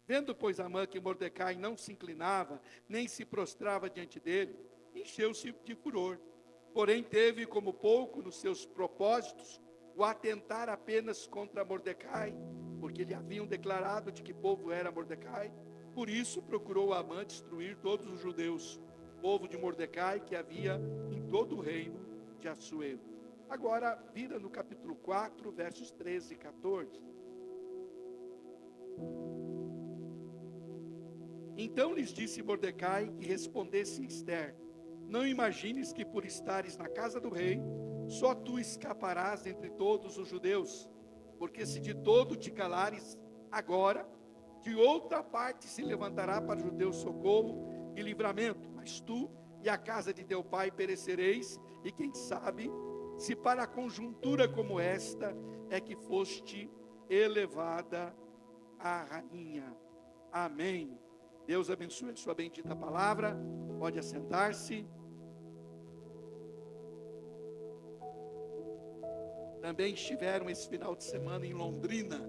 Vendo, pois, Amã que Mordecai não se inclinava, nem se prostrava diante dele, encheu-se de furor. Porém, teve como pouco nos seus propósitos o atentar apenas contra Mordecai, porque lhe haviam declarado de que povo era Mordecai. Por isso, procurou Amã destruir todos os judeus, povo de Mordecai que havia em todo o reino de Assuero. Agora, vira no capítulo 4, versos 13 e 14. Então lhes disse Mordecai que respondesse Ester: não imagines que por estares na casa do rei, só tu escaparás entre todos os judeus, porque se de todo te calares agora, de outra parte se levantará para os judeus socorro e livramento, mas tu e a casa de teu pai perecereis, e quem sabe, se para a conjuntura como esta é que foste elevada a rainha. Amém. Deus abençoe a sua bendita palavra. Pode assentar-se. Também estiveram esse final de semana em Londrina,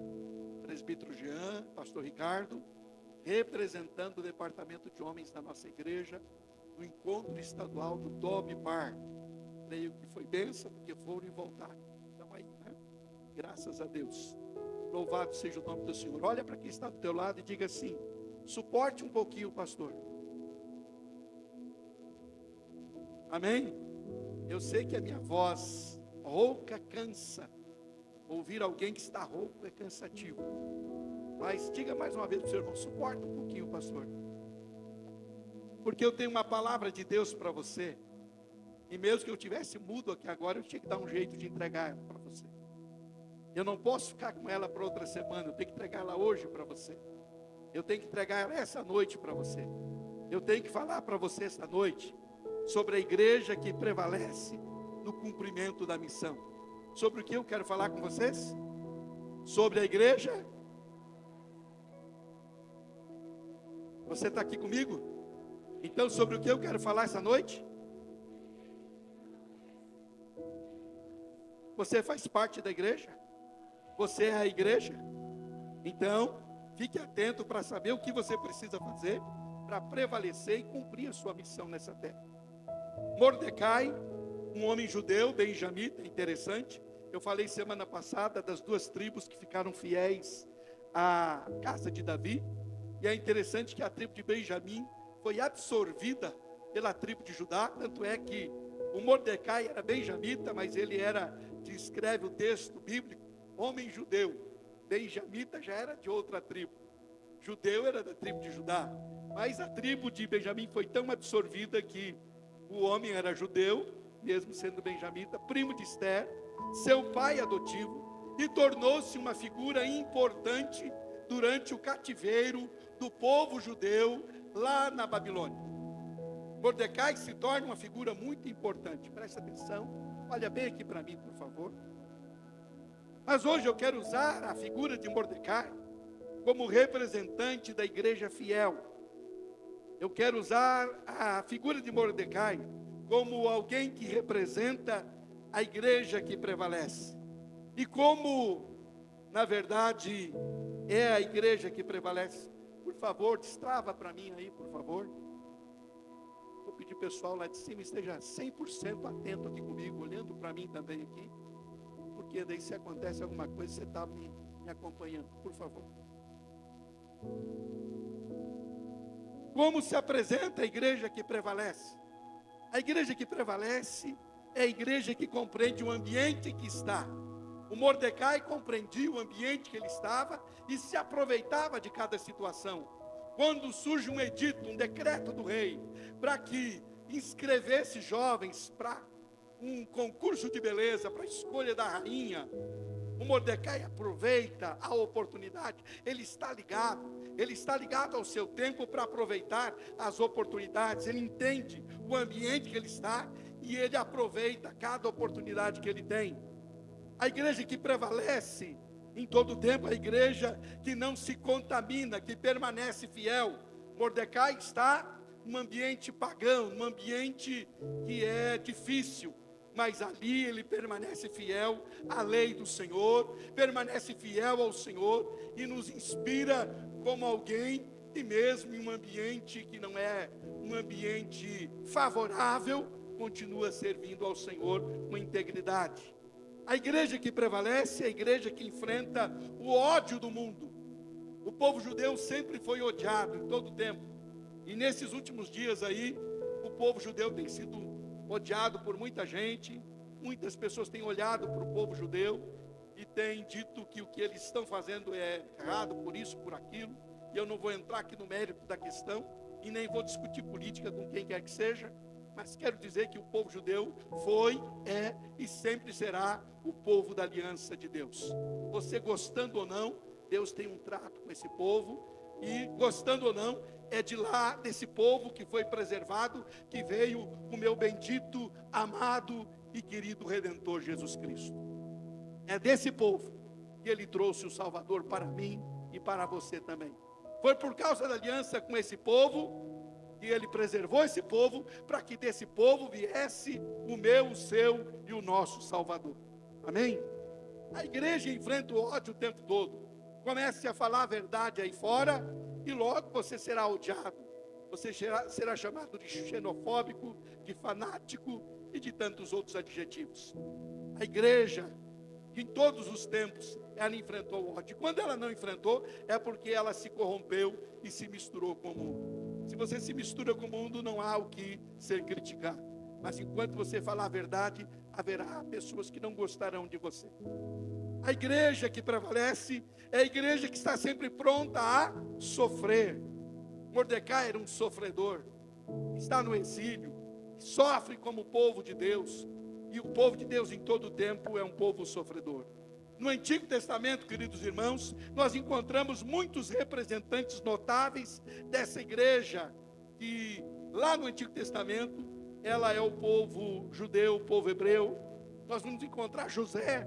presbítero Jean, pastor Ricardo, representando o departamento de homens da nossa igreja, no encontro estadual do Dobe Bar. Creio que foi bênção, porque foram e voltaram. Então aí, né? Graças a Deus. Louvado seja o nome do Senhor. Olha para quem está do teu lado e diga assim: suporte um pouquinho, pastor. Amém? Eu sei que a minha voz rouca cansa. Ouvir alguém que está rouco é cansativo. Mas diga mais uma vez para o seu irmão: suporta um pouquinho, pastor. Porque eu tenho uma palavra de Deus para você. E mesmo que eu tivesse mudo aqui agora, eu tinha que dar um jeito de entregar ela para você. Eu não posso ficar com ela para outra semana. Eu tenho que entregar ela hoje para você. Eu tenho que entregar ela essa noite para você. Eu tenho que falar para você essa noite sobre a igreja que prevalece no cumprimento da missão. Sobre o que eu quero falar com vocês? Sobre a igreja. Você está aqui comigo? Então, sobre o que eu quero falar essa noite? Você faz parte da igreja? Você é a igreja? Então, fique atento para saber o que você precisa fazer para prevalecer e cumprir a sua missão nessa terra. Mordecai, um homem judeu, benjamita, interessante. Eu falei semana passada das duas tribos que ficaram fiéis à casa de Davi. E é interessante que a tribo de Benjamim foi absorvida pela tribo de Judá. Tanto é que o Mordecai era benjamita, mas ele era, descreve o texto bíblico, homem judeu. Benjamita já era de outra tribo. Judeu era da tribo de Judá. Mas a tribo de Benjamim foi tão absorvida que o homem era judeu, mesmo sendo benjamita, primo de Ester, seu pai adotivo, e tornou-se uma figura importante durante o cativeiro do povo judeu lá na Babilônia. Mordecai se torna uma figura muito importante. Presta atenção, olha bem aqui para mim, por favor. Mas hoje eu quero usar a figura de Mordecai como representante da igreja fiel. Eu quero usar a figura de Mordecai como alguém que representa a igreja que prevalece. E como, na verdade, é a igreja que prevalece. Por favor, destrava para mim aí, por favor. Vou pedir pessoal lá de cima esteja 100% atento aqui comigo, olhando para mim também aqui. Porque daí se acontece alguma coisa, você está me acompanhando, por favor. Como se apresenta a igreja que prevalece? A igreja que prevalece é a igreja que compreende o ambiente que está. O Mordecai compreendia o ambiente que ele estava e se aproveitava de cada situação. Quando surge um edito, um decreto do rei, para que inscrevesse jovens para um concurso de beleza, para a escolha da rainha, o Mordecai aproveita a oportunidade. Ele está ligado ao seu tempo para aproveitar as oportunidades. Ele entende o ambiente que ele está e ele aproveita cada oportunidade que ele tem. A igreja que prevalece em todo o tempo, a igreja que não se contamina, que permanece fiel. Mordecai está num ambiente pagão, num ambiente que é difícil, mas ali ele permanece fiel à lei do Senhor, permanece fiel ao Senhor e nos inspira como alguém que mesmo em um ambiente que não é um ambiente favorável, continua servindo ao Senhor com integridade. A igreja que prevalece é a igreja que enfrenta o ódio do mundo. O povo judeu sempre foi odiado em todo o tempo. E nesses últimos dias aí, o povo judeu tem sido odiado por muita gente. Muitas pessoas têm olhado para o povo judeu e têm dito que o que eles estão fazendo é errado, por isso, por aquilo. E eu não vou entrar aqui no mérito da questão e nem vou discutir política com quem quer que seja. Mas quero dizer que o povo judeu foi, é e sempre será o povo da aliança de Deus. Você gostando ou não, Deus tem um trato com esse povo. E gostando ou não, é de lá desse povo que foi preservado, que veio o meu bendito, amado e querido Redentor Jesus Cristo. É desse povo que Ele trouxe o Salvador para mim e para você também. Foi por causa da aliança com esse povo que Ele preservou esse povo, para que desse povo viesse o meu, o seu e o nosso Salvador. Amém? A igreja enfrenta o ódio o tempo todo. Comece a falar a verdade aí fora e logo você será odiado. Você será chamado de xenofóbico, de fanático e de tantos outros adjetivos. A igreja, em todos os tempos, ela enfrentou o ódio. Quando ela não enfrentou, é porque ela se corrompeu e se misturou com o mundo. Se você se mistura com o mundo, não há o que ser criticado. Mas enquanto você falar a verdade, haverá pessoas que não gostarão de você. A igreja que prevalece é a igreja que está sempre pronta a sofrer. Mordecai era um sofredor, está no exílio, sofre como povo de Deus. E o povo de Deus em todo o tempo é um povo sofredor. No Antigo Testamento, queridos irmãos, nós encontramos muitos representantes notáveis dessa igreja, que lá no Antigo Testamento, ela é o povo judeu, o povo hebreu. Nós vamos encontrar José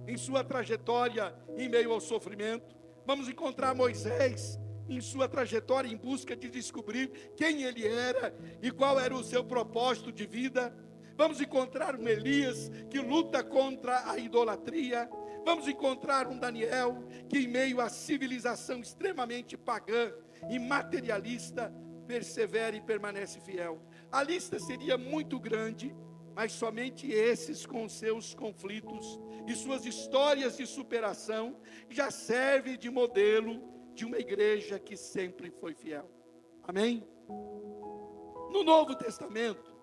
em sua trajetória em meio ao sofrimento. Vamos encontrar Moisés em sua trajetória em busca de descobrir quem ele era e qual era o seu propósito de vida. Vamos encontrar um Elias que luta contra a idolatria. Vamos encontrar um Daniel que, em meio à civilização extremamente pagã e materialista, persevera e permanece fiel. A lista seria muito grande, mas somente esses, com seus conflitos e suas histórias de superação, já servem de modelo de uma igreja que sempre foi fiel. Amém? No Novo Testamento,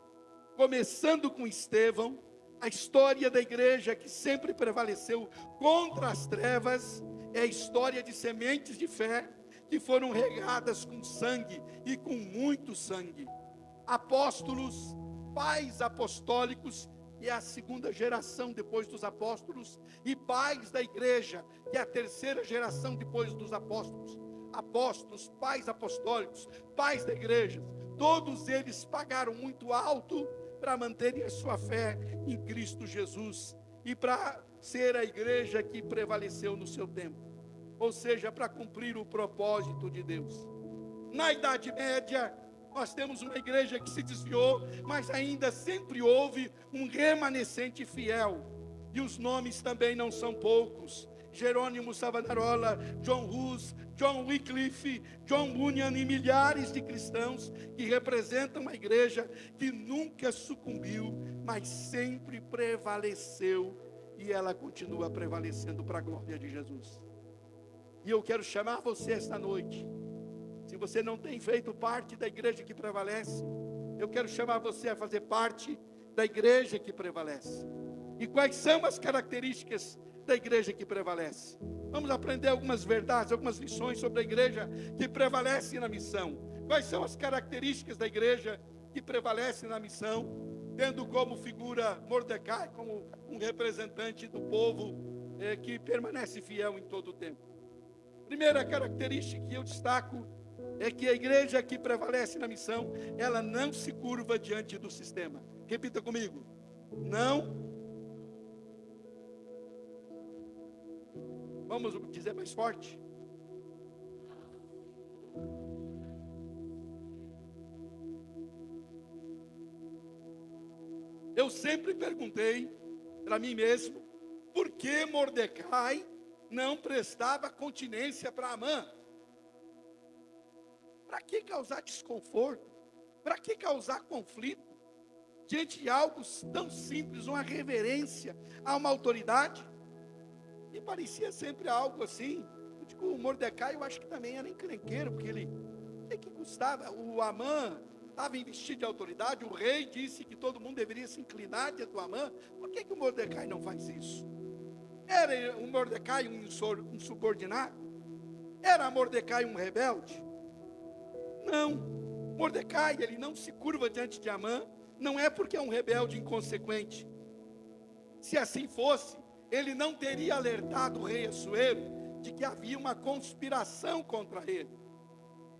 começando com Estevão, a história da igreja que sempre prevaleceu contra as trevas é a história de sementes de fé que foram regadas com sangue e com muito sangue. Apóstolos, pais apostólicos, que é a segunda geração depois dos apóstolos, e pais da igreja, que é a terceira geração depois dos apóstolos. Apóstolos, pais apostólicos, pais da igreja, todos eles pagaram muito alto para manterem a sua fé em Cristo Jesus e para ser a igreja que prevaleceu no seu tempo, ou seja, para cumprir o propósito de Deus. Na Idade Média, nós temos uma igreja que se desviou, mas ainda sempre houve um remanescente fiel, e os nomes também não são poucos: Jerônimo Savonarola, John Hus, John Wycliffe, John Bunyan e milhares de cristãos que representam uma igreja que nunca sucumbiu, mas sempre prevaleceu, e ela continua prevalecendo para a glória de Jesus. E eu quero chamar você esta noite. Se você não tem feito parte da igreja que prevalece, eu quero chamar você a fazer parte da igreja que prevalece. E quais são as características da igreja que prevalece? Vamos aprender algumas verdades, algumas lições sobre a igreja que prevalece na missão. Quais são as características da igreja que prevalece na missão, tendo como figura Mordecai, como um representante do povo que permanece fiel em todo o tempo. Primeira característica que eu destaco é que a igreja que prevalece na missão, ela não se curva diante do sistema. Repita comigo: não. Vamos dizer mais forte. Eu sempre perguntei para mim mesmo, por que Mordecai não prestava continência para Amã? Para que causar desconforto? Para que causar conflito? Diante de algo tão simples, uma reverência a uma autoridade? E parecia sempre algo assim. O Mordecai, eu acho que também era encrenqueiro, porque ele, que custava? O Amã estava investido de autoridade, o rei disse que todo mundo deveria se inclinar diante do Amã. Por que o Mordecai não faz isso? Era o Mordecai um subordinado? Era Mordecai um rebelde? Não. Mordecai, ele não se curva diante de Amã, não é porque é um rebelde inconsequente. Se assim fosse, ele não teria alertado o rei Assuero de que havia uma conspiração contra ele,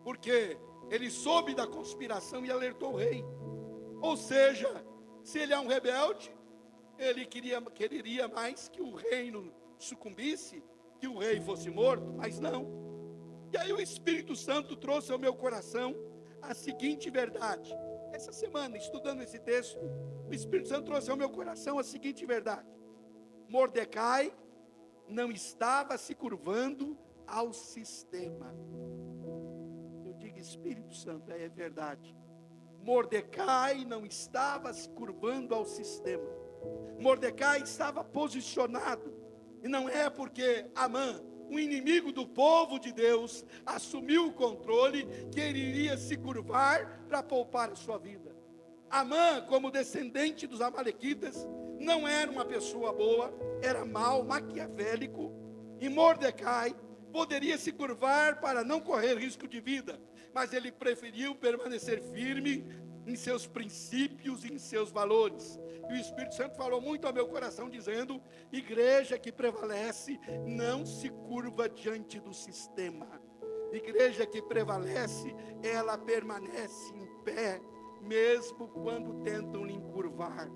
porque ele soube da conspiração e alertou o rei. Ou seja, se ele é um rebelde, ele quereria mais que o reino sucumbisse, que o rei fosse morto, mas não. E aí o Espírito Santo trouxe ao meu coração a seguinte verdade. Essa semana, estudando esse texto, o Espírito Santo trouxe ao meu coração a seguinte verdade: Mordecai não estava se curvando ao sistema. Eu digo, Espírito Santo, é verdade. Mordecai não estava se curvando ao sistema. Mordecai estava posicionado. E não é porque Amã, um inimigo do povo de Deus, assumiu o controle, que ele iria se curvar para poupar a sua vida. Amã, como descendente dos amalequitas, não era uma pessoa boa, era mau, maquiavélico. E Mordecai poderia se curvar para não correr risco de vida, mas ele preferiu permanecer firme em seus princípios e em seus valores. E o Espírito Santo falou muito ao meu coração, dizendo: igreja que prevalece não se curva diante do sistema. Igreja que prevalece, ela permanece em pé, mesmo quando tentam lhe encurvar.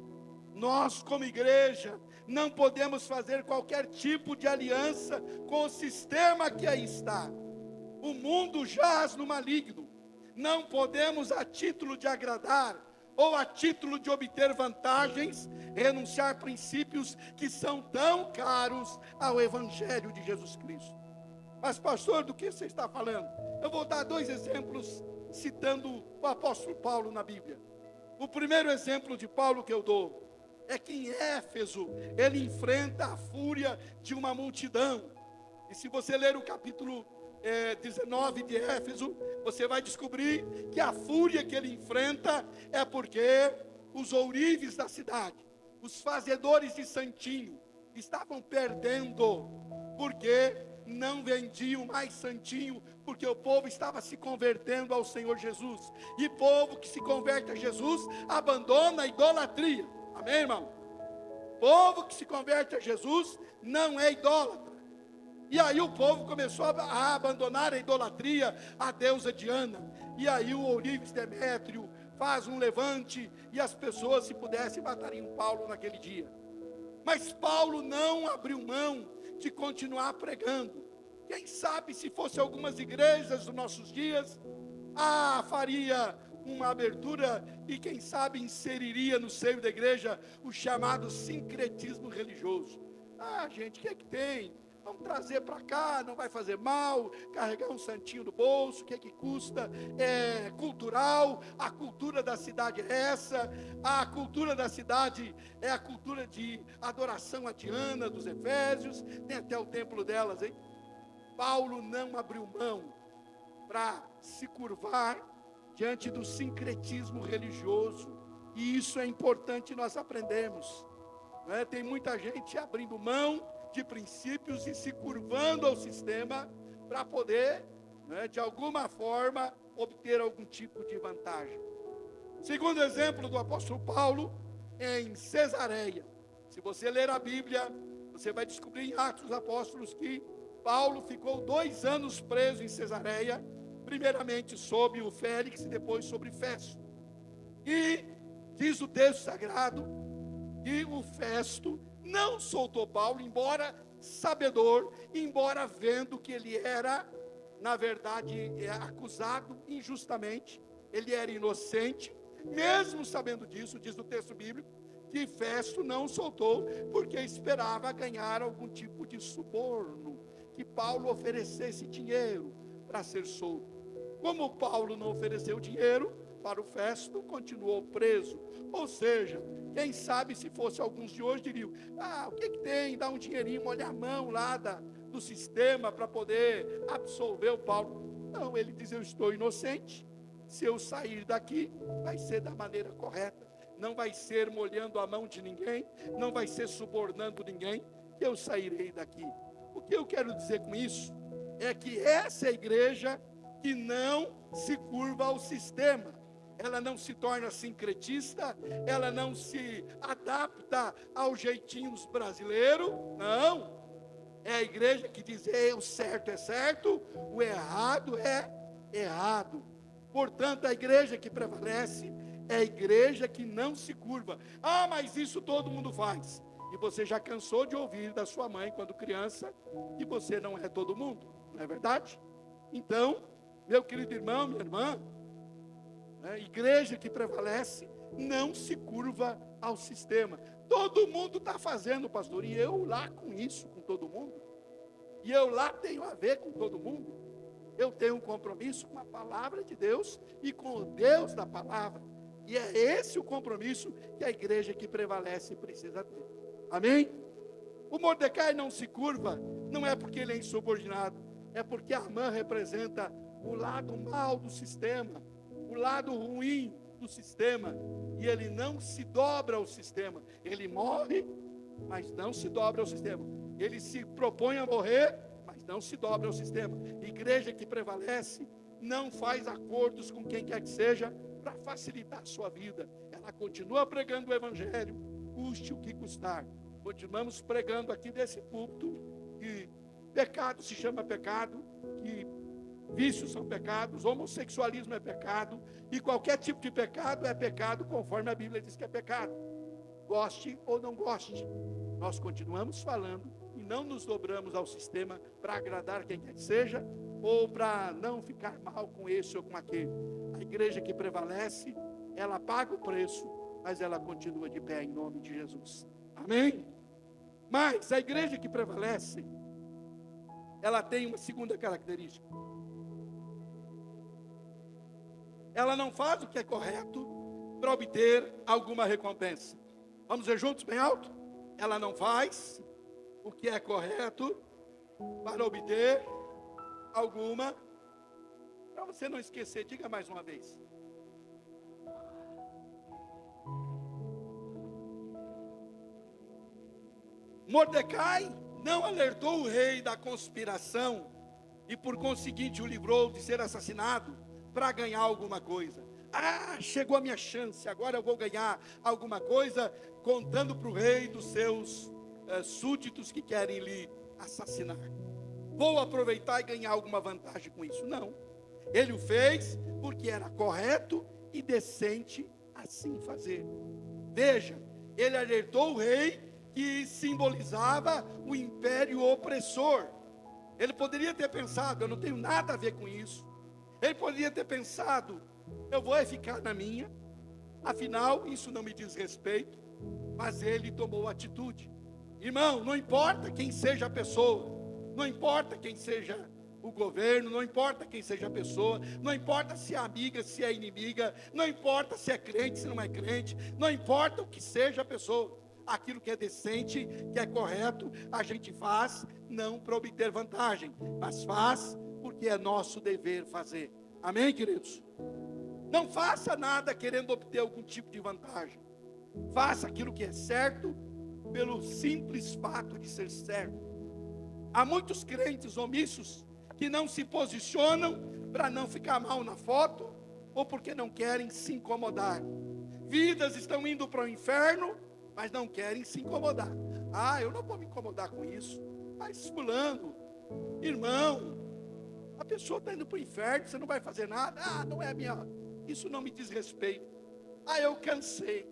Nós, como igreja, não podemos fazer qualquer tipo de aliança com o sistema que aí está. O mundo jaz no maligno. Não podemos, a título de agradar ou a título de obter vantagens, renunciar a princípios que são tão caros ao Evangelho de Jesus Cristo. Mas, pastor, do que você está falando? Eu vou dar 2 exemplos citando o apóstolo Paulo na Bíblia. O primeiro exemplo de Paulo que eu dou é que em Éfeso ele enfrenta a fúria de uma multidão. E se você ler o capítulo 19 de Éfeso, você vai descobrir que a fúria que ele enfrenta é porque os ourives da cidade, os fazedores de santinho, estavam perdendo, porque não vendiam mais santinho, porque o povo estava se convertendo ao Senhor Jesus. E povo que se converte a Jesus abandona a idolatria. Amém, irmão? Povo que se converte a Jesus não é idólatra. E aí o povo começou a abandonar a idolatria, a deusa Diana. E aí o ourives Demétrio faz um levante, e as pessoas, se pudessem, matariam Paulo naquele dia. Mas Paulo não abriu mão de continuar pregando. Quem sabe, se fosse algumas igrejas dos nossos dias, faria uma abertura e quem sabe inseriria no seio da igreja o chamado sincretismo religioso. Gente, o que é que tem? Vamos trazer para cá, não vai fazer mal, carregar um santinho no bolso, o que é que custa? É cultural, a cultura da cidade é essa, a cultura da cidade é a cultura de adoração a Diana dos Efésios, tem até o templo delas, hein? Paulo não abriu mão para se curvar diante do sincretismo religioso, e isso é importante nós aprendermos, né? Tem muita gente abrindo mão de princípios e se curvando ao sistema para poder, né, de alguma forma, obter algum tipo de vantagem. Segundo exemplo do apóstolo Paulo, é em Cesareia. Se você ler a Bíblia, você vai descobrir em Atos dos Apóstolos que Paulo ficou 2 anos preso em Cesareia, primeiramente sob o Félix e depois sobre Festo. E diz o texto sagrado que o Festo não soltou Paulo, embora sabedor, embora vendo que ele era, na verdade, acusado injustamente, ele era inocente, mesmo sabendo disso, diz o texto bíblico, que Festo não soltou, porque esperava ganhar algum tipo de suborno, que Paulo oferecesse dinheiro para ser solto. Como Paulo não ofereceu dinheiro para o Festo, continuou preso. Ou seja, quem sabe se fosse alguns de hoje diriam: o que tem? Dá um dinheirinho, molha a mão lá do sistema para poder absolver o Paulo. Não, ele diz: eu estou inocente. Se eu sair daqui, vai ser da maneira correta. Não vai ser molhando a mão de ninguém, não vai ser subornando ninguém, que eu sairei daqui. O que eu quero dizer com isso é que essa é a igreja que não se curva ao sistema. Ela não se torna sincretista, ela não se adapta aos jeitinhos brasileiros, não. É a igreja que diz: o certo é certo, o errado é errado. Portanto, a igreja que prevalece é a igreja que não se curva. Mas isso todo mundo faz. E você já cansou de ouvir da sua mãe, quando criança, que você não é todo mundo, não é verdade? Então, meu querido irmão, minha irmã, a igreja que prevalece não se curva ao sistema. Todo mundo está fazendo, pastor, e eu lá com isso, com todo mundo. E eu lá tenho a ver com todo mundo. Eu tenho um compromisso com a palavra de Deus e com o Deus da palavra. E é esse o compromisso que a igreja que prevalece precisa ter. Amém? O Mordecai não se curva, não é porque ele é insubordinado, é porque Amã representa o lado mal do sistema, o lado ruim do sistema, e ele não se dobra ao sistema. Ele morre, mas não se dobra ao sistema. Ele se propõe a morrer, mas não se dobra ao sistema. Igreja que prevalece não faz acordos com quem quer que seja para facilitar a sua vida. Ela continua pregando o evangelho, custe o que custar. Continuamos pregando aqui desse púlpito que pecado se chama pecado, que vícios são pecados, homossexualismo é pecado, e qualquer tipo de pecado é pecado, conforme a Bíblia diz que é pecado. Goste ou não goste, nós continuamos falando e não nos dobramos ao sistema para agradar quem quer que seja, ou para não ficar mal com esse ou com aquele. A igreja que prevalece, ela paga o preço, mas ela continua de pé em nome de Jesus. Amém? Mas a igreja que prevalece, ela tem uma segunda característica. Ela não faz o que é correto para obter alguma recompensa. Vamos ver juntos, bem alto? Ela não faz o que é correto para obter alguma. Para você não esquecer, diga mais uma vez. Mordecai não alertou o rei da conspiração e por conseguinte o livrou de ser assassinado para ganhar alguma coisa. Chegou a minha chance, agora eu vou ganhar alguma coisa, contando para o rei dos seus súditos que querem lhe assassinar. Vou aproveitar e ganhar alguma vantagem com isso. Não, ele o fez porque era correto e decente assim fazer. Veja, ele alertou o rei que simbolizava o império opressor. Ele poderia ter pensado: eu não tenho nada a ver com isso. Ele poderia ter pensado: eu vou ficar na minha, afinal isso não me diz respeito. Mas ele tomou atitude. Irmão, não importa quem seja a pessoa, não importa quem seja o governo, não importa quem seja a pessoa, não importa se é amiga, se é inimiga, não importa se é crente, se não é crente, não importa o que seja a pessoa. Aquilo que é decente, que é correto, a gente faz não para obter vantagem, mas faz porque é nosso dever fazer. Amém, queridos? Não faça nada querendo obter algum tipo de vantagem. Faça aquilo que é certo pelo simples fato de ser certo. Há muitos crentes omissos que não se posicionam para não ficar mal na foto ou porque não querem se incomodar. Vidas estão indo para o inferno, mas não querem se incomodar. Eu não vou me incomodar com isso. Mas fulano, irmão, a pessoa está indo para o inferno, você não vai fazer nada. Não é minha, isso não me diz respeito. Eu cansei.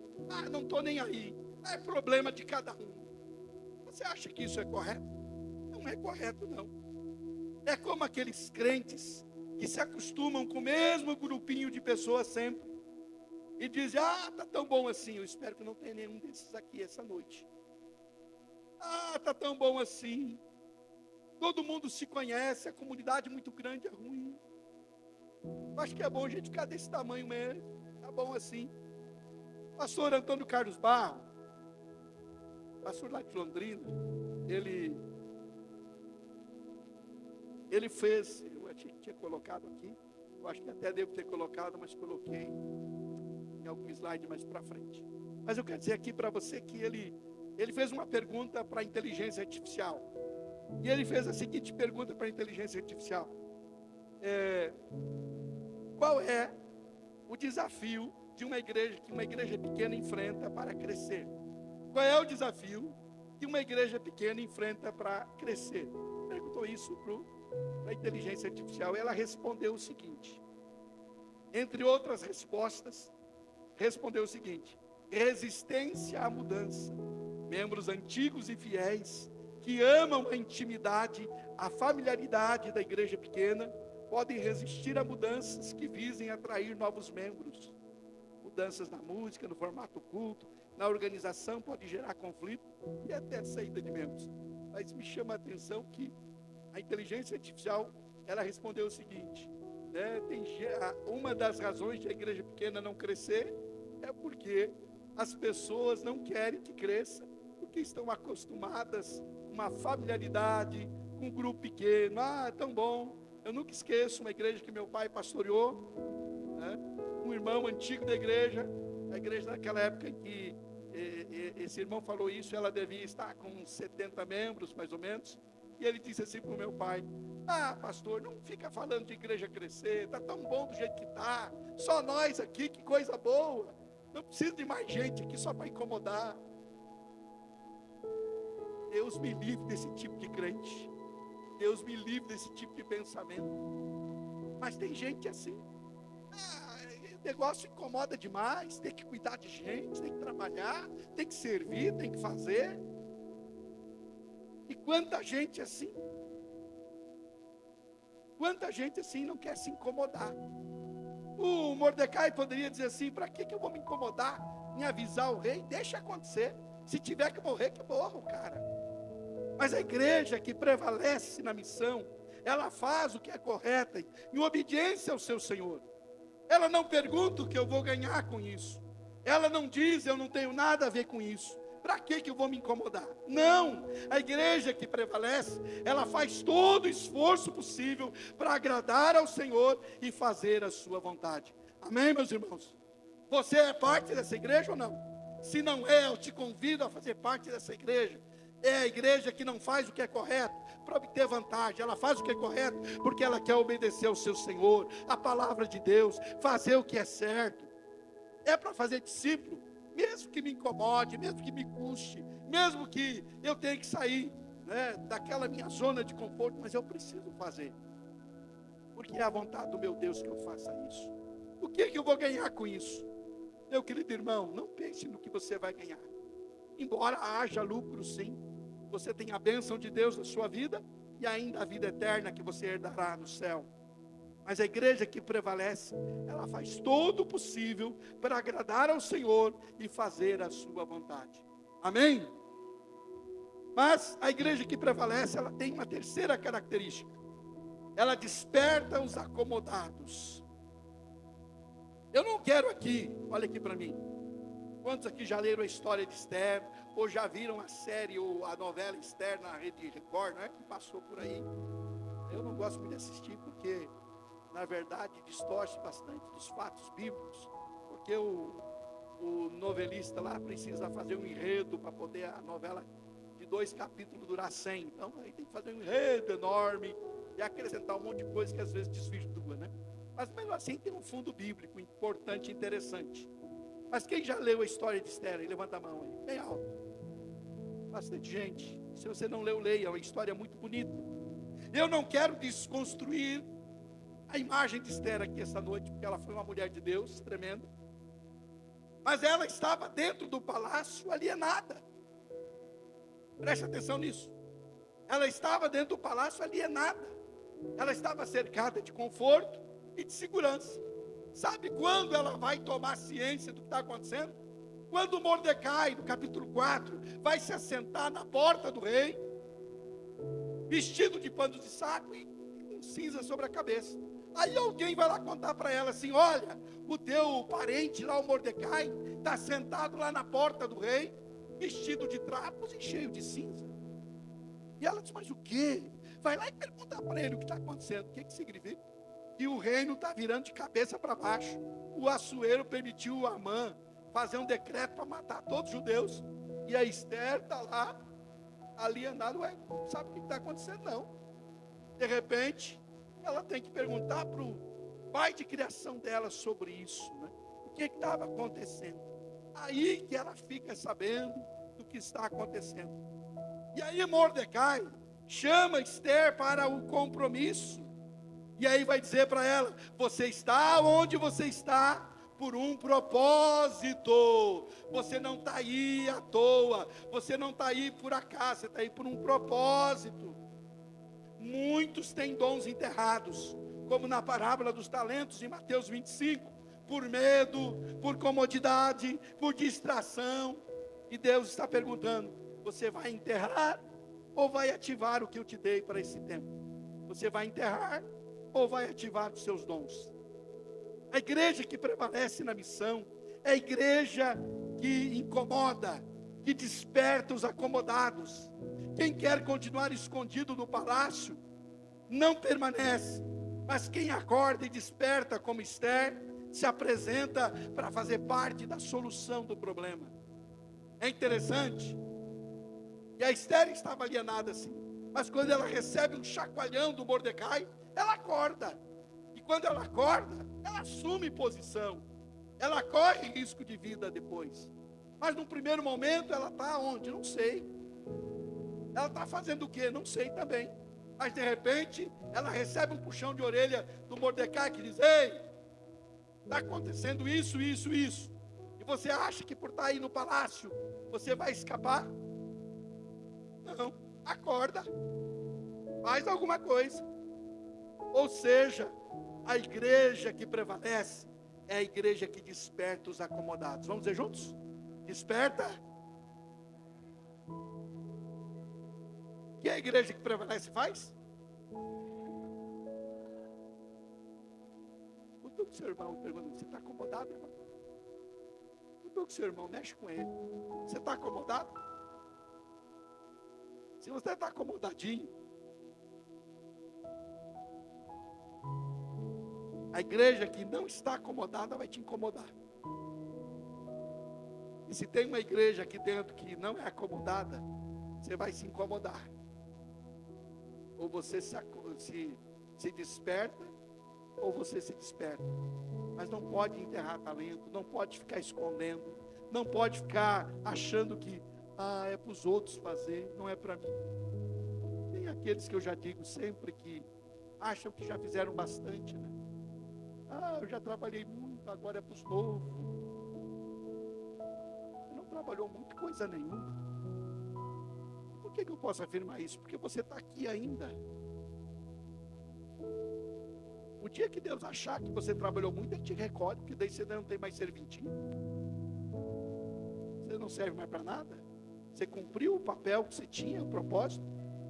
Não estou nem aí. É problema de cada um. Você acha que isso é correto? Não é correto, não. É como aqueles crentes que se acostumam com o mesmo grupinho de pessoas sempre. E dizem: tá tão bom assim. Eu espero que não tenha nenhum desses aqui essa noite. Tá tão bom assim. Todo mundo se conhece, a comunidade muito grande é ruim. Eu acho que é bom a gente ficar desse tamanho mesmo. Tá bom assim. Pastor Antônio Carlos Barro, pastor lá de Londrina, ele fez, eu achei que tinha colocado aqui, eu acho que até devo ter colocado, mas coloquei em algum slide mais para frente. Mas eu quero dizer aqui para você que ele fez uma pergunta para a inteligência artificial. E ele fez a seguinte pergunta para a inteligência artificial: qual é o desafio de uma igreja que uma igreja pequena enfrenta para crescer? Qual é o desafio que uma igreja pequena enfrenta para crescer? Perguntou isso para a inteligência artificial. Ela respondeu o seguinte, entre outras respostas, respondeu o seguinte: resistência à mudança. Membros antigos e fiéis que amam a intimidade, a familiaridade da igreja pequena, podem resistir a mudanças que visem atrair novos membros. Mudanças na música, no formato culto, na organização, pode gerar conflito e até saída de membros. Mas me chama a atenção que a inteligência artificial, ela respondeu o seguinte, uma das razões de a igreja pequena não crescer é porque as pessoas não querem que cresça, porque estão acostumadas com uma familiaridade, com um grupo pequeno. É tão bom. Eu nunca esqueço uma igreja que meu pai pastoreou, um irmão antigo da igreja, a igreja naquela época em que esse irmão falou isso, ela devia estar com uns 70 membros, mais ou menos, e ele disse assim para o meu pai: pastor, não fica falando de igreja crescer, está tão bom do jeito que está, só nós aqui, que coisa boa, não precisa de mais gente aqui só para incomodar. Deus me livre desse tipo de crente, Deus me livre desse tipo de pensamento. Mas tem gente assim, o negócio incomoda demais, tem que cuidar de gente, tem que trabalhar, tem que servir, tem que fazer. E quanta gente assim não quer se incomodar. O Mordecai poderia dizer assim: para que eu vou me incomodar em avisar o rei? Deixa acontecer, se tiver que morrer, que morra, cara. Mas a igreja que prevalece na missão, ela faz o que é correto, em obediência ao seu Senhor. Ela não pergunta o que eu vou ganhar com isso. Ela não diz: eu não tenho nada a ver com isso. Para que eu vou me incomodar? Não, a igreja que prevalece, ela faz todo o esforço possível para agradar ao Senhor e fazer a sua vontade. Amém, meus irmãos? Você é parte dessa igreja ou não? Se não é, eu te convido a fazer parte dessa igreja. É a igreja que não faz o que é correto para obter vantagem. Ela faz o que é correto porque ela quer obedecer ao seu Senhor, a palavra de Deus, fazer o que é certo. É para fazer discípulo, mesmo que me incomode, mesmo que me custe, mesmo que eu tenha que sair daquela minha zona de conforto, mas eu preciso fazer, porque é a vontade do meu Deus que eu faça isso. O que eu vou ganhar com isso? Meu querido irmão, não pense no que você vai ganhar. Embora haja lucro, sim, você tem a bênção de Deus na sua vida e ainda a vida eterna que você herdará no céu. Mas a igreja que prevalece, ela faz todo o possível para agradar ao Senhor e fazer a sua vontade. Amém? Mas a igreja que prevalece, ela tem uma terceira característica. Ela desperta os acomodados. Eu não quero aqui, olha aqui para mim. Quantos aqui já leram a história de Esther, ou já viram a série, ou a novela Esther na Rede Record, não é? Que passou por aí. Eu não gosto muito de assistir, porque, na verdade, distorce bastante dos fatos bíblicos, porque o novelista lá precisa fazer um enredo para poder a novela de 2 capítulos durar 100. Então, aí tem que fazer um enredo enorme e acrescentar um monte de coisa que às vezes desvirtua, né? Mas mesmo assim tem um fundo bíblico importante e interessante. Mas quem já leu a história de Esther? Levanta a mão aí, bem alto. Bastante gente. Se você não leu, leia, é uma história muito bonita. Eu não quero desconstruir a imagem de Esther aqui essa noite, porque ela foi uma mulher de Deus, tremenda. Mas ela estava dentro do palácio alienada. Preste atenção nisso. Ela estava dentro do palácio alienada. Ela estava cercada de conforto e de segurança. Sabe quando ela vai tomar ciência do que está acontecendo? Quando Mordecai, no capítulo 4, vai se assentar na porta do rei, vestido de pano de saco e com cinza sobre a cabeça. Aí alguém vai lá contar para ela assim: olha, o teu parente lá, o Mordecai, está sentado lá na porta do rei, vestido de trapos e cheio de cinza. E ela diz: mas o quê? Vai lá e pergunta para ele o que está acontecendo. O que significa? Que o reino está virando de cabeça para baixo. O Assuero permitiu a Amã fazer um decreto para matar todos os judeus. E a Esther está lá, alienada, não sabe o que está acontecendo não. De repente, ela tem que perguntar para o pai de criação dela sobre isso, né? O que estava acontecendo. Aí que ela fica sabendo do que está acontecendo. E aí Mordecai chama Esther para o compromisso. E aí vai dizer para ela: você está onde você está por um propósito. Você não está aí à toa. Você não está aí por acaso. Você está aí por um propósito. Muitos têm dons enterrados, como na parábola dos talentos em Mateus 25, por medo, por comodidade, por distração. E Deus está perguntando: você vai enterrar ou vai ativar o que eu te dei para esse tempo? Você vai enterrar ou vai ativar os seus dons? A igreja que prevalece na missão é a igreja que incomoda, que desperta os acomodados. Quem quer continuar escondido no palácio não permanece, mas quem acorda e desperta como Esther se apresenta para fazer parte da solução do problema. É interessante. E a Esther estava alienada assim, mas quando ela recebe um chacoalhão do Mordecai, ela acorda. E quando ela acorda, ela assume posição. Ela corre risco de vida depois. Mas no primeiro momento ela está onde? Não sei. Ela está fazendo o quê? Não sei também. Mas de repente ela recebe um puxão de orelha do Mordecai que diz: ei, está acontecendo isso, isso, isso. E você acha que por estar aí no palácio você vai escapar? Não, acorda, faz alguma coisa. Ou seja, a igreja que prevalece é a igreja que desperta os acomodados. Vamos dizer juntos? Desperta. O que a igreja que prevalece faz? Cutuca o seu irmão e pergunta: você está acomodado, irmão? Cutuca o seu irmão, mexe com ele. Você está acomodado? Se você está acomodadinho, a igreja que não está acomodada vai te incomodar. E se tem uma igreja aqui dentro que não é acomodada, você vai se incomodar. Ou você se desperta, ou você se desperta. Mas não pode enterrar talento, não pode ficar escondendo, não pode ficar achando que é para os outros fazer, não é para mim. Tem aqueles que eu já digo sempre que acham que já fizeram bastante, né? Eu já trabalhei muito, agora é para os novos. Você não trabalhou muito, coisa nenhuma. Por que eu posso afirmar isso? Porque você está aqui ainda. O dia que Deus achar que você trabalhou muito, Ele te recolhe, porque daí você não tem mais serventia. Você não serve mais para nada. Você cumpriu o papel que você tinha, o propósito.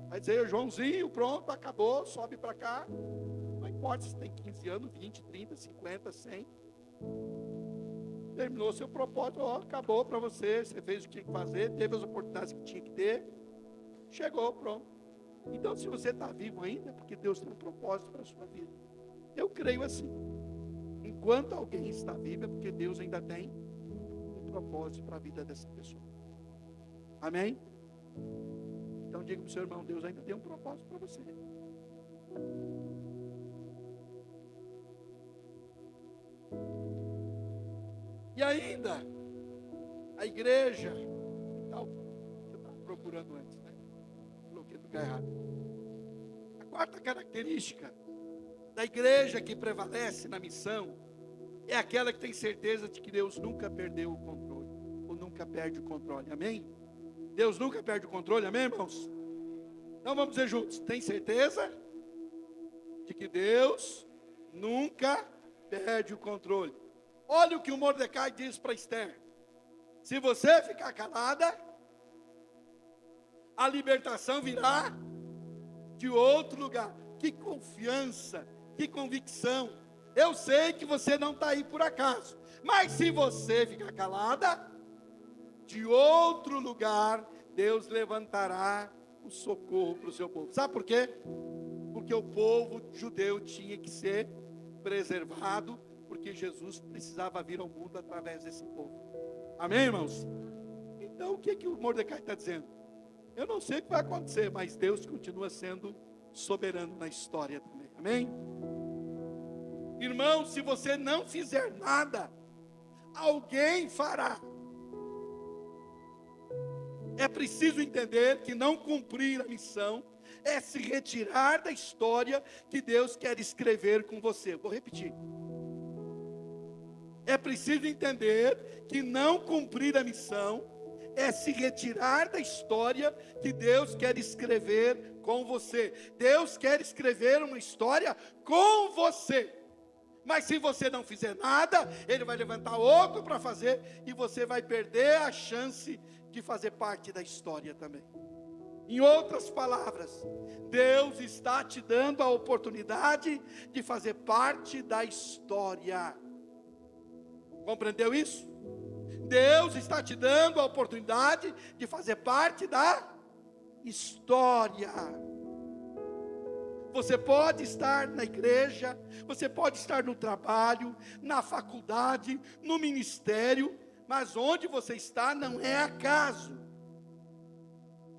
Vai dizer: Joãozinho, pronto, acabou, sobe para cá. Não importa se tem 15 anos, 20, 30, 50, 100. Terminou seu propósito, acabou para você. Você fez o que tinha que fazer, teve as oportunidades que tinha que ter. Chegou, pronto. Então, se você está vivo ainda, é porque Deus tem um propósito para a sua vida. Eu creio assim. Enquanto alguém está vivo, é porque Deus ainda tem um propósito para a vida dessa pessoa. Amém? Então diga para o seu irmão: Deus ainda tem um propósito para você. E ainda, a igreja, então, você estava procurando antes, né? Coloquei no lugar errado. A quarta característica da igreja que prevalece na missão é aquela que tem certeza de que Deus nunca perdeu o controle, ou nunca perde o controle. Amém? Deus nunca perde o controle, amém, irmãos? Então vamos dizer juntos: tem certeza de que Deus nunca perde o controle. Olha o que o Mordecai diz para Esther: se você ficar calada, a libertação virá de outro lugar. Que confiança que convicção. Eu sei que você não está aí por acaso. Mas se você ficar calada, de outro lugar, Deus levantará o socorro para o seu povo. Sabe por quê? Porque o povo judeu tinha que ser preservado, porque Jesus precisava vir ao mundo através desse povo. Amém, irmãos? Então, o que o Mordecai está dizendo? Eu não sei o que vai acontecer, mas Deus continua sendo soberano na história também. Amém? Irmão, se você não fizer nada, alguém fará. É preciso entender que não cumprir a missão é se retirar da história que Deus quer escrever com você. Vou repetir. É preciso entender que não cumprir a missão é se retirar da história que Deus quer escrever com você. Deus quer escrever uma história com você. Mas se você não fizer nada, Ele vai levantar outro para fazer, e você vai perder a chance de fazer parte da história também. Em outras palavras, Deus está te dando a oportunidade de fazer parte da história. Compreendeu isso? Deus está te dando a oportunidade de fazer parte da história. Você pode estar na igreja, você pode estar no trabalho, na faculdade, no ministério, mas onde você está não é acaso.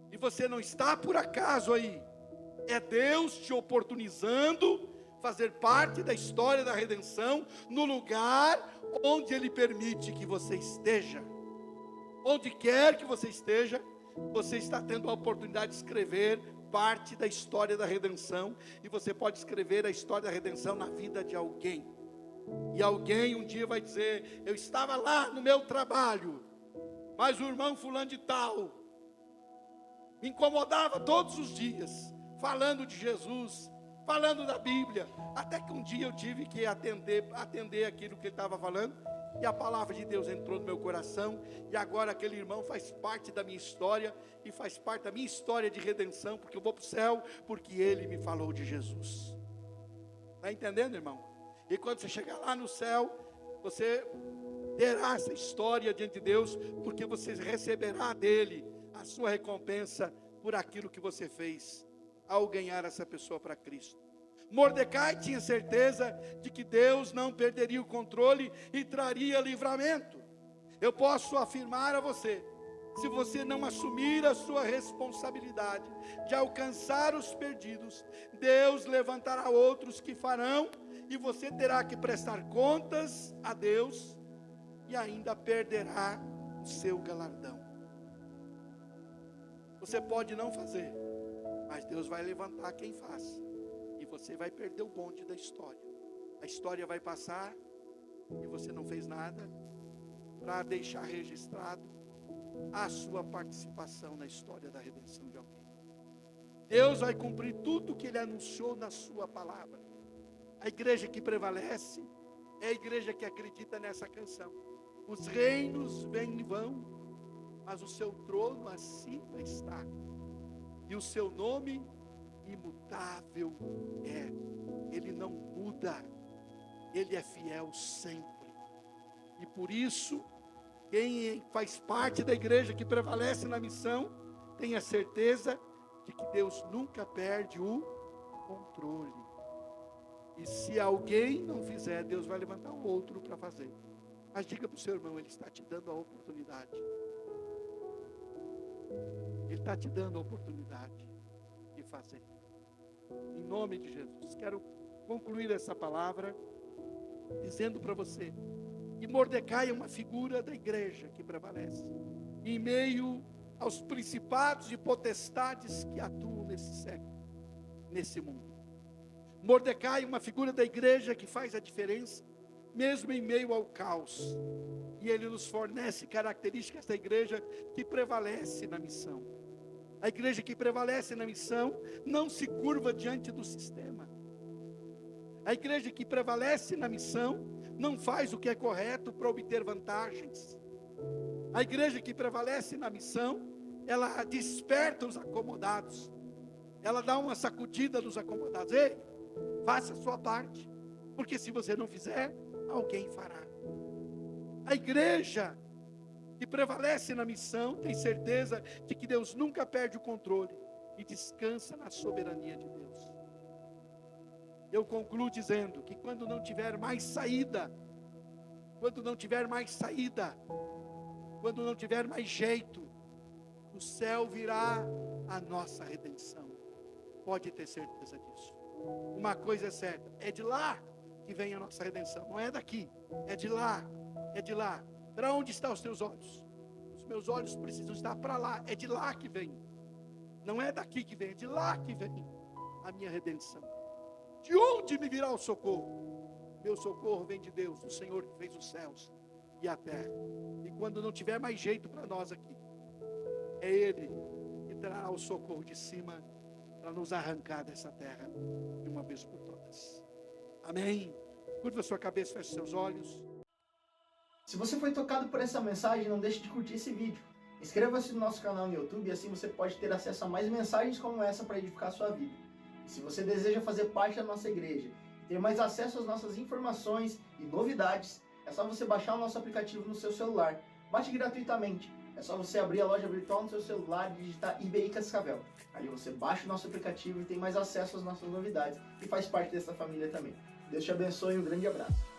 E você não está por acaso aí. É Deus te oportunizando fazer parte da história da redenção no lugar onde Ele permite que você esteja. Onde quer que você esteja, você está tendo a oportunidade de escrever parte da história da redenção, e você pode escrever a história da redenção na vida de alguém. E alguém um dia vai dizer: eu estava lá no meu trabalho, mas o irmão fulano de tal me incomodava todos os dias, falando de Jesus, falando da Bíblia, até que um dia eu tive que atender aquilo que ele estava falando, e a palavra de Deus entrou no meu coração, e agora aquele irmão faz parte da minha história, e faz parte da minha história de redenção, porque eu vou para o céu, porque ele me falou de Jesus. Está entendendo, irmão? E quando você chegar lá no céu, você terá essa história diante de Deus, porque você receberá dele a sua recompensa por aquilo que você fez ao ganhar essa pessoa para Cristo. Mordecai tinha certeza de que Deus não perderia o controle e traria livramento. Eu posso afirmar a você, se você não assumir a sua responsabilidade de alcançar os perdidos, Deus levantará outros que farão, e você terá que prestar contas a Deus, e ainda perderá o seu galardão. Você pode não fazer, mas Deus vai levantar quem faz, e você vai perder o bonde da história. A história vai passar, e você não fez nada para deixar registrado a sua participação na história da redenção de alguém. Deus vai cumprir tudo que Ele anunciou na sua palavra. A igreja que prevalece é a igreja que acredita nessa canção. Os reinos vêm e vão, mas o seu trono acima está, e o seu nome imutável é. Ele não muda, Ele é fiel sempre. E por isso, quem faz parte da igreja que prevalece na missão, tenha certeza de que Deus nunca perde o controle. E se alguém não fizer, Deus vai levantar um outro para fazer. Mas diga para o seu irmão, Ele está te dando a oportunidade. Ele está te dando a oportunidade de fazer. Em nome de Jesus. Quero concluir essa palavra dizendo para você que Mordecai é uma figura da igreja que prevalece em meio aos principados e potestades que atuam nesse século, nesse mundo. Mordecai é uma figura da igreja que faz a diferença, mesmo em meio ao caos. E ele nos fornece características da igreja que prevalece na missão. A igreja que prevalece na missão não se curva diante do sistema. A igreja que prevalece na missão não faz o que é correto para obter vantagens. A igreja que prevalece na missão, ela desperta os acomodados. Ela dá uma sacudida nos acomodados. Ei, Faça a sua parte, porque se você não fizer, alguém fará. A igreja que prevalece na missão tem certeza de que Deus nunca perde o controle e descansa na soberania de Deus. Eu concluo dizendo que quando não tiver mais saída, quando não tiver mais jeito, do céu virá a nossa redenção. Pode ter certeza disso. Uma coisa é certa, é de lá que vem a nossa redenção, não é daqui, é de lá, é de lá. Para onde estão os teus olhos? Os meus olhos precisam estar para lá, é de lá que vem. Não é daqui que vem, é de lá que vem a minha redenção. De onde me virá o socorro? Meu socorro vem de Deus, o Senhor que fez os céus e a terra. E quando não tiver mais jeito para nós aqui, é Ele que trará o socorro de cima para nos arrancar dessa terra de uma vez por todas. Amém? Curva a sua cabeça, feche seus olhos. Se você foi tocado por essa mensagem, não deixe de curtir esse vídeo. Inscreva-se no nosso canal no YouTube e assim você pode ter acesso a mais mensagens como essa para edificar a sua vida. E se você deseja fazer parte da nossa igreja e ter mais acesso às nossas informações e novidades, é só você baixar o nosso aplicativo no seu celular. Baixe gratuitamente. É só você abrir a loja virtual no seu celular e digitar IBI Cascavel. Ali você baixa o nosso aplicativo e tem mais acesso às nossas novidades e faz parte dessa família também. Deus te abençoe e um grande abraço.